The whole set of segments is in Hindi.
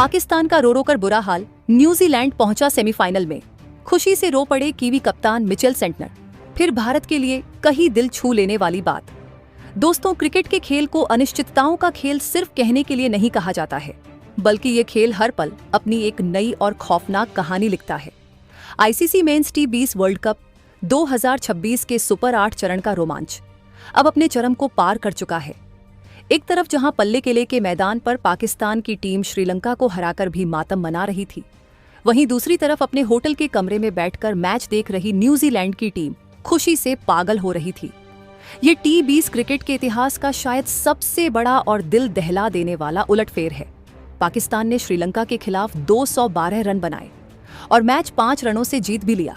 पाकिस्तान का रो रो कर बुरा हाल, न्यूजीलैंड पहुंचा सेमीफाइनल में। खुशी से रो पड़े कीवी कप्तान मिचेल सेंटनर। फिर भारत के लिए कहीं दिल छू लेने वाली बात। दोस्तों, क्रिकेट के खेल को अनिश्चितताओं का खेल सिर्फ कहने के लिए नहीं कहा जाता है, बल्कि ये खेल हर पल अपनी एक नई और खौफनाक कहानी लिखता है। आईसीसी मेंस टी20 वर्ल्ड कप 2026 के सुपर 8 चरण का रोमांच अब अपने चरम को पार कर चुका है। एक तरफ जहां पल्ले किले के मैदान पर पाकिस्तान की टीम श्रीलंका को हराकर भी मातम मना रही थी, वहीं दूसरी तरफ अपने होटल के कमरे में बैठकर मैच देख रही न्यूजीलैंड की टीम खुशी से पागल हो रही थी। ये टी20 क्रिकेट के इतिहास का शायद सबसे बड़ा और दिल दहला देने वाला उलटफेर है। पाकिस्तान ने श्रीलंका के खिलाफ 212 रन बनाए और मैच 5 रनों से जीत भी लिया,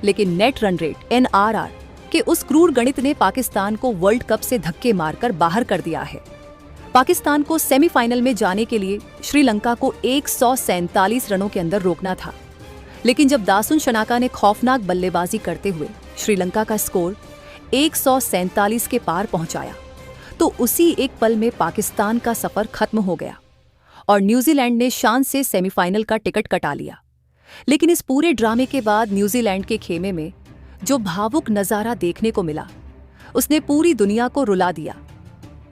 लेकिन नेट रन रेट (NRR) के उस क्रूर गणित ने पाकिस्तान को वर्ल्ड कप से धक्के मारकर बाहर कर दिया है। पाकिस्तान को सेमीफाइनल में जाने के लिए श्रीलंका को 147 रनों के अंदर रोकना था, लेकिन जब दासुन शनाका ने खौफनाक बल्लेबाजी करते हुए श्रीलंका का स्कोर 147 के पार पहुंचाया, तो उसी एक पल में पाकिस्तान का सफर खत्म हो गया और न्यूजीलैंड ने शान से सेमीफाइनल का टिकट कटा लिया। लेकिन इस पूरे ड्रामे के बाद न्यूजीलैंड के खेमे में जो भावुक नजारा देखने को मिला, उसने पूरी दुनिया को रुला दिया।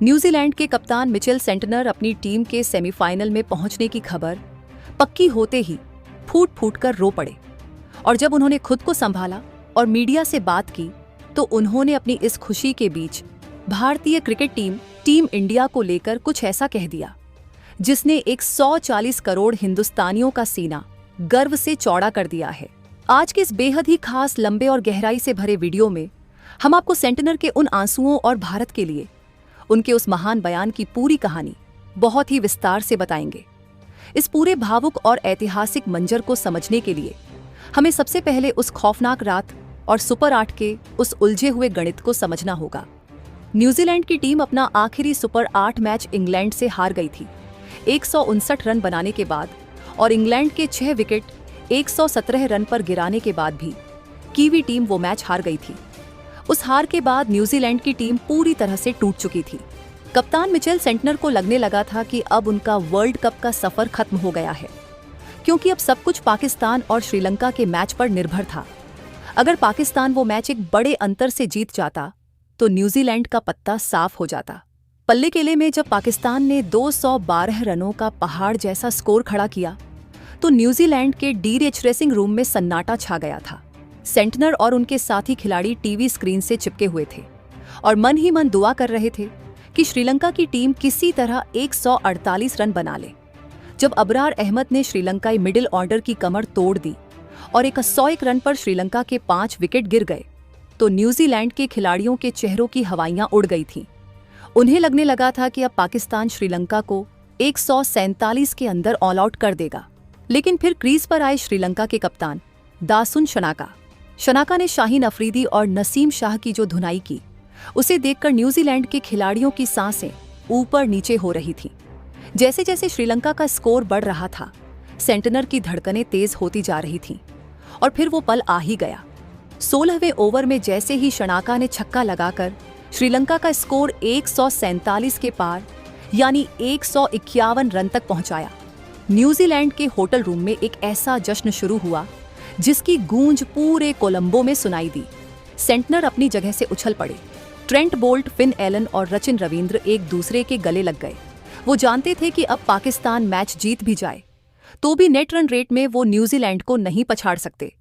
न्यूजीलैंड के कप्तान मिचेल सेंटनर अपनी टीम के सेमीफाइनल में पहुंचने की खबर पक्की होते ही फूट फूट कर रो पड़े, और जब उन्होंने खुद को संभाला और मीडिया से बात की, तो उन्होंने अपनी इस खुशी के बीच भारतीय क्रिकेट टीम इंडिया को लेकर कुछ ऐसा कह दिया जिसने 140 करोड़ हिंदुस्तानियों का सीना गर्व से चौड़ा कर दिया है। आज के इस बेहद ही खास, लंबे और गहराई से भरे वीडियो में हम आपको सेंटनर के उन आंसुओं और भारत के लिए उनके उस महान बयान की पूरी कहानी बहुत ही विस्तार से बताएंगे। इस पूरे भावुक और ऐतिहासिक मंजर को समझने के लिए हमें सबसे पहले उस खौफनाक रात और सुपर 8 के उस उलझे हुए गणित को समझना होगा। न्यूजीलैंड की टीम अपना आखिरी सुपर 8 मैच इंग्लैंड से हार गई थी 159 रन बनाने के बाद, और इंग्लैंड के 6 विकेट 117 रन पर गिराने के बाद भी कीवी टीम वो मैच हार गई थी। उस हार के बाद न्यूजीलैंड की टीम पूरी तरह से टूट चुकी थी। कप्तान मिचेल सेंटनर को लगने लगा था कि अब उनका वर्ल्ड कप का सफर खत्म हो गया है, क्योंकि अब सब कुछ पाकिस्तान और श्रीलंका के मैच पर निर्भर था। अगर पाकिस्तान वो मैच एक बड़े अंतर से जीत जाता, तो न्यूजीलैंड का पत्ता साफ हो जाता। पल्ले किले में जब पाकिस्तान ने 212 रनों का पहाड़ जैसा स्कोर खड़ा किया, तो न्यूजीलैंड के डी.एच. रेसिंग रूम में सन्नाटा छा गया था। सेंटनर और उनके साथी खिलाड़ी टीवी स्क्रीन से चिपके हुए थे और मन ही मन दुआ कर रहे थे कि श्रीलंका की टीम किसी तरह 148 रन बना ले। जब अबरार अहमद ने श्रीलंकाई मिडिल ऑर्डर की कमर तोड़ दी और 101 रन पर श्रीलंका के 5 विकेट गिर गए, तो न्यूजीलैंड के खिलाड़ियों के चेहरों की हवाइयां उड़ गई थीं। उन्हें लगने लगा था कि अब पाकिस्तान श्रीलंका को 147 के अंदर ऑल आउट कर देगा। लेकिन फिर क्रीज पर आए श्रीलंका के कप्तान दासुन शनाका ने शाहीन अफरीदी और नसीम शाह की जो धुनाई की, उसे देखकर न्यूजीलैंड के खिलाड़ियों की सांसें ऊपर नीचे हो रही थीं। जैसे जैसे श्रीलंका का स्कोर बढ़ रहा था, सेंटनर की धड़कनें तेज होती जा रही थीं, और फिर वो पल आ ही गया। 16वें ओवर में जैसे ही शनाका ने छक्का लगाकर श्रीलंका का स्कोर 147 के पार यानी 151 रन तक पहुंचाया, न्यूजीलैंड के होटल रूम में एक ऐसा जश्न शुरू हुआ जिसकी गूंज पूरे कोलंबो में सुनाई दी। सेंटनर अपनी जगह से उछल पड़े। ट्रेंट बोल्ट, फिन एलन और रचिन रविंद्र एक दूसरे के गले लग गए। वो जानते थे कि अब पाकिस्तान मैच जीत भी जाए तो भी नेट रन रेट में वो न्यूजीलैंड को नहीं पछाड़ सकते।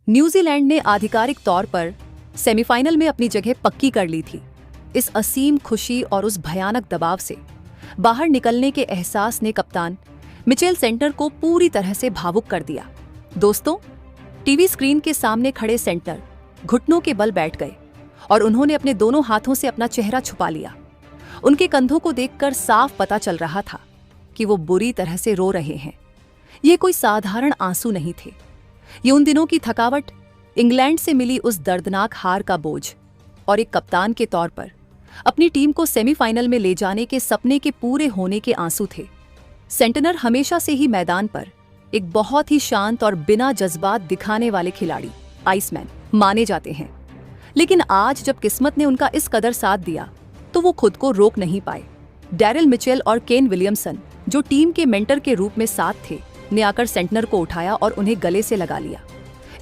न्यूजीलैंड ने आधिकारिक तौर पर सेमीफाइनल में अपनी जगह पक्की कर ली थी। इस असीम खुशी और उस भयानक दबाव से बाहर निकलने के एहसास ने कप्तान मिचेल सेंटनर को पूरी तरह से भावुक कर दिया। दोस्तों, टीवी स्क्रीन के सामने खड़े सेंटनर घुटनों के बल बैठ गए और उन्होंने अपने दोनों हाथों से अपना चेहरा छुपा लिया। उनके कंधों को देखकर साफ पता चल रहा था कि वो बुरी तरह से रो रहे हैं। ये कोई साधारण आंसू नहीं थे। ये उन दिनों की थकावट, इंग्लैंड से मिली उस दर्दनाक हार का बोझ और एक कप्तान के तौर पर अपनी टीम को सेमीफाइनल में ले जाने के सपने के पूरे होने के आंसू थे। सेंटनर हमेशा से ही मैदान पर एक बहुत ही शांत और बिना जज्बात दिखाने वाले खिलाड़ी, आइसमैन, माने जाते हैं। लेकिन आज जब किस्मत ने उनका इस कदर साथ दिया, तो वो खुद को रोक नहीं पाए। डैरिल मिचेल और केन विलियमसन जो टीम के मेंटर के रूप में साथ थे, ने आकर सेंटनर को उठाया और उन्हें गले से लगा लिया।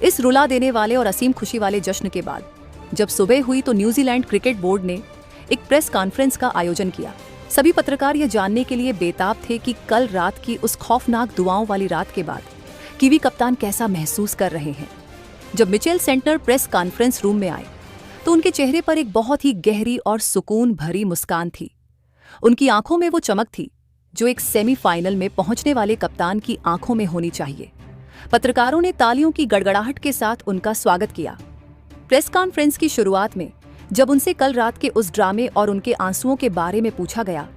इस रुला देने वाले और असीम खुशी वाले जश्न के बाद जब सुबह हुई तो न्यूजीलैंड क्रिकेट बोर्ड ने एक प्रेस कॉन्फ्रेंस का आयोजन किया। सभी पत्रकार यह जानने के लिए बेताब थे कि कल रात की उस खौफनाक दुआओं वाली रात के बाद कीवी कप्तान कैसा महसूस कर रहे हैं। जब Mitchell Santner press conference room में आए तो उनके चेहरे पर एक बहुत ही गहरी और सुकून भरी मुस्कान थी। उनकी आंखों में वो चमक थी जो एक सेमीफाइनल में पहुंचने वाले कप्तान की आंखों में होनी चाहिए। पत्रकारों ने तालियों की गड़गड़ाहट के साथ उनका स्वागत किया। प्रेस कॉन्फ्रेंस की शुरुआत में जब उनसे कल रात के उस ड्रामे और उनके आंसुओं के बारे में पूछा गया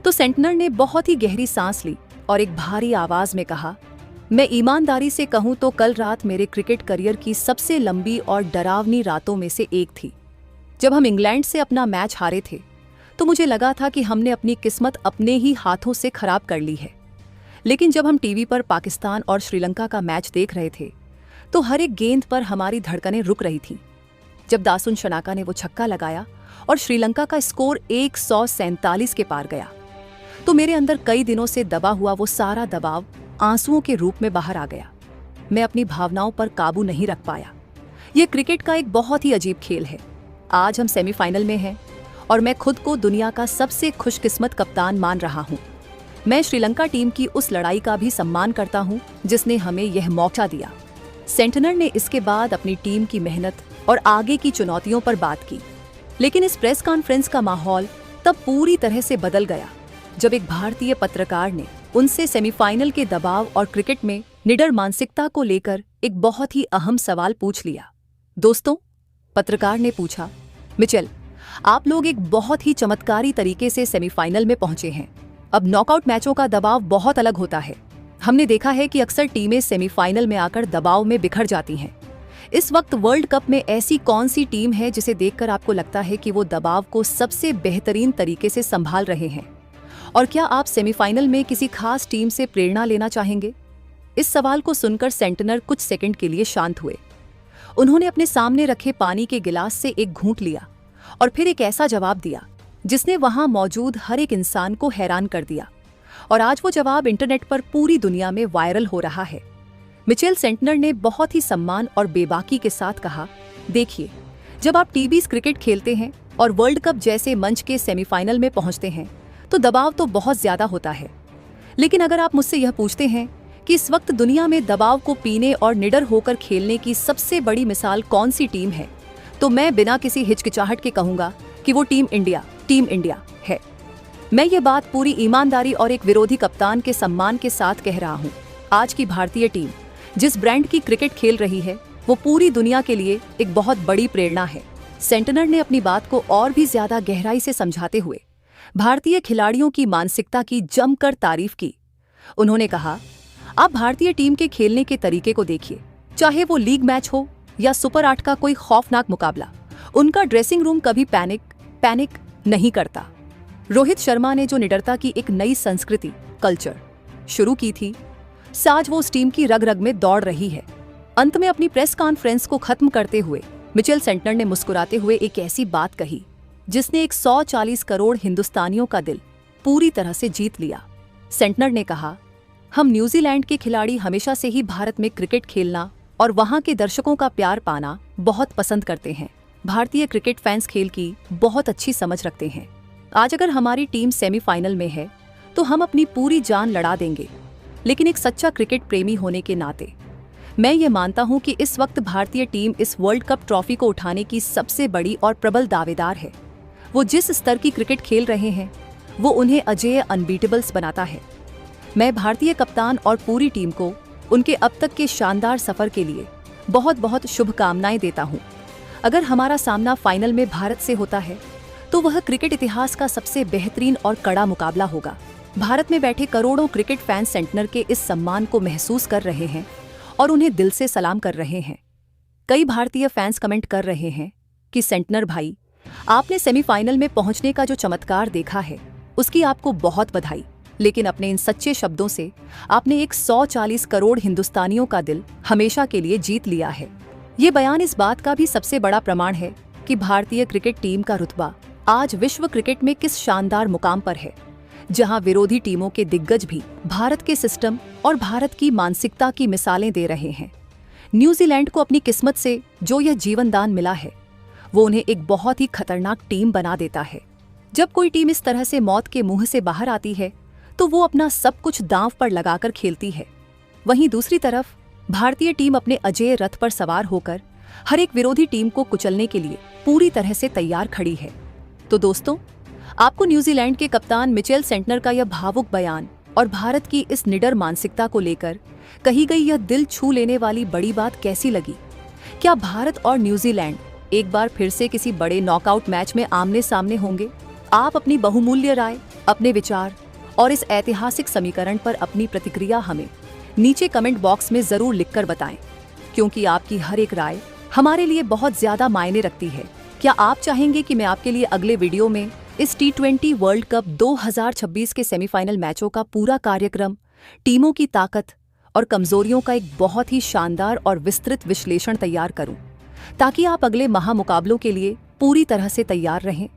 तो सेंटनर ने बहुत ही गहरी सांस ली और एक भारी आवाज में कहा, मैं ईमानदारी से कहूं तो कल रात मेरे क्रिकेट करियर की सबसे लंबी और डरावनी रातों में से एक थी। जब हम इंग्लैंड से अपना मैच हारे थे तो मुझे लगा था कि हमने अपनी किस्मत अपने ही हाथों से खराब कर ली है। लेकिन जब हम टीवी पर पाकिस्तान और श्रीलंका का मैच देख रहे थे तो हर एक गेंद पर हमारी धड़कनें रुक रही थीं। जब दासुन शनाका ने वो छक्का लगाया और श्रीलंका का स्कोर 147 के पार गया तो मेरे अंदर कई दिनों से दबा हुआ वो सारा दबाव आंसुओं के रूप में बाहर आ गया। मैं अपनी भावनाओं पर काबू नहीं रख पाया। ये क्रिकेट का एक बहुत ही अजीब खेल है। आज हम सेमीफाइनल में हैं और मैं खुद को दुनिया का सबसे खुशकिस्मत कप्तान मान रहा हूं। मैं श्रीलंका टीम की उस लड़ाई का भी सम्मान करता हूं जिसने हमें यह मौका दिया। सेंटनर ने इसके बाद अपनी टीम की मेहनत और आगे की चुनौतियों पर बात की। लेकिन इस प्रेस कॉन्फ्रेंस का माहौल तब पूरी तरह से बदल गया जब एक भारतीय पत्रकार ने उनसे सेमीफाइनल के दबाव और क्रिकेट में निडर मानसिकता को लेकर एक बहुत ही अहम सवाल पूछ लिया। दोस्तों, पत्रकार ने पूछा, मिचेल, आप लोग एक बहुत ही चमत्कारी तरीके से सेमीफाइनल में पहुंचे हैं। अब नॉकआउट मैचों का दबाव बहुत अलग होता है। हमने देखा है कि अक्सर टीमें सेमीफाइनल में आकर दबाव में बिखर जाती हैं। इस वक्त वर्ल्ड कप में ऐसी कौन सी टीम है जिसे देखकर आपको लगता है कि वो दबाव को सबसे बेहतरीन तरीके से संभाल रहे हैं? और क्या आप सेमीफाइनल में किसी खास टीम से प्रेरणा लेना चाहेंगे? इस सवाल को सुनकर सेंटनर कुछ सेकंड के लिए शांत हुए। उन्होंने अपने सामने रखे पानी के गिलास से एक घूंट लिया और फिर एक ऐसा जवाब दिया जिसने वहां मौजूद हर एक इंसान को हैरान कर दिया। और आज वो जवाब इंटरनेट पर पूरी दुनिया में वायरल हो रहा है। मिचेल सेंटनर ने बहुत ही सम्मान और बेबाकी के साथ कहा, देखिए, जब आप टीवी क्रिकेट खेलते हैं और वर्ल्ड कप जैसे मंच के सेमीफाइनल में पहुंचते हैं तो दबाव तो बहुत ज्यादा होता है। लेकिन अगर आप मुझसे यह पूछते हैं कि इस वक्त दुनिया में दबाव को पीने और निडर होकर खेलने की सबसे बड़ी मिसाल कौन सी टीम है, तो मैं बिना किसी हिचकिचाहट के कहूंगा कि वो टीम इंडिया है। मैं ये बात पूरी ईमानदारी और एक विरोधी कप्तान के सम्मान के साथ कह रहा हूँ। आज की भारतीय टीम जिस ब्रांड की क्रिकेट खेल रही है वो पूरी दुनिया के लिए एक बहुत बड़ी प्रेरणा है। सेंटनर ने अपनी बात को और भी ज्यादा गहराई से समझाते हुए भारतीय खिलाड़ियों की मानसिकता की जमकर तारीफ की। उन्होंने कहा, आप भारतीय टीम के खेलने के तरीके को देखिए, चाहे वो लीग मैच हो या सुपर 8 का कोई खौफनाक मुकाबला, उनका ड्रेसिंग रूम कभी पैनिक नहीं करता। रोहित शर्मा ने जो निडरता की एक नई संस्कृति कल्चर शुरू की थी, आज वो उस टीम की रग रग में दौड़ रही है। अंत में अपनी प्रेस कॉन्फ्रेंस को खत्म करते हुए मिचेल सेंटनर ने मुस्कुराते हुए एक ऐसी बात कही जिसने 140 करोड़ हिंदुस्तानियों का दिल पूरी तरह से जीत लिया। सेंटनर ने कहा, हम न्यूजीलैंड के खिलाड़ी हमेशा से ही भारत में क्रिकेट खेलना और वहां के दर्शकों का प्यार पाना बहुत पसंद करते हैं। भारतीय क्रिकेट फैंस खेल की बहुत अच्छी समझ रखते हैं। आज अगर हमारी टीम सेमीफाइनल में है तो हम अपनी पूरी जान लड़ा देंगे। लेकिन एक सच्चा क्रिकेट प्रेमी होने के नाते मैं ये मानता हूं कि इस वक्त भारतीय टीम इस वर्ल्ड कप ट्रॉफी को उठाने की सबसे बड़ी और प्रबल दावेदार है। वो जिस स्तर की क्रिकेट खेल रहे हैं वो उन्हें अजेय अनबीटेबल्स बनाता है। मैं भारतीय कप्तान और पूरी टीम को उनके अब तक के शानदार सफर के लिए बहुत बहुत शुभकामनाएं देता हूं। अगर हमारा सामना फाइनल में भारत से होता है तो वह क्रिकेट इतिहास का सबसे बेहतरीन और कड़ा मुकाबला होगा। भारत में बैठे करोड़ों क्रिकेट फैंस सेंटनर के इस सम्मान को महसूस कर रहे हैं और उन्हें दिल से सलाम कर रहे हैं। कई भारतीय फैंस कमेंट कर रहे हैं कि सेंटनर भाई, आपने सेमीफाइनल में पहुंचने का जो चमत्कार देखा है उसकी आपको बहुत बधाई। लेकिन अपने इन सच्चे शब्दों से आपने 140 करोड़ हिंदुस्तानियों का दिल हमेशा के लिए जीत लिया है। ये बयान इस बात का भी सबसे बड़ा प्रमाण है कि भारतीय क्रिकेट टीम का रुतबा आज विश्व क्रिकेट में किस शानदार मुकाम पर है। जहां विरोधी टीमों के दिग्गज भी भारत के सिस्टम और भारत की मानसिकता की मिसालें दे रहे हैं। न्यूजीलैंड को अपनी किस्मत से जो यह जीवन दान मिला है, वो उन्हें एक बहुत ही खतरनाक टीम बना देता है। जब कोई टीम इस तरह से मौत के मुंह से बाहर आती है तो वो अपना सब कुछ दांव पर लगाकर खेलती है। वहीं दूसरी तरफ भारतीय टीम अपने अजेय रथ पर सवार होकर हर एक विरोधी टीम को कुचलने के लिए पूरी तरह से तैयार खड़ी है। तो दोस्तों, आपको न्यूजीलैंड के कप्तान मिचेल सेंटनर का यह भावुक बयान और भारत की इस निडर मानसिकता को लेकर कही गई यह दिल छू लेने वाली बड़ी बात कैसी लगी? क्या भारत और न्यूजीलैंड एक बार फिर से किसी बड़े नॉकआउट मैच में आमने सामने होंगे? आप अपनी बहुमूल्य राय, अपने विचार और इस ऐतिहासिक समीकरण पर अपनी प्रतिक्रिया हमें नीचे कमेंट बॉक्स में जरूर लिखकर बताएं, क्योंकि आपकी हर एक राय हमारे लिए बहुत ज्यादा मायने रखती है। क्या आप चाहेंगे कि मैं आपके लिए अगले वीडियो में इस T20 वर्ल्ड कप 2026 के सेमीफाइनल मैचों का पूरा कार्यक्रम, टीमों की ताकत और कमजोरियों का एक बहुत ही शानदार और विस्तृत विश्लेषण तैयार करूं, ताकि आप अगले महामुकाबलों के लिए पूरी तरह से तैयार रहें?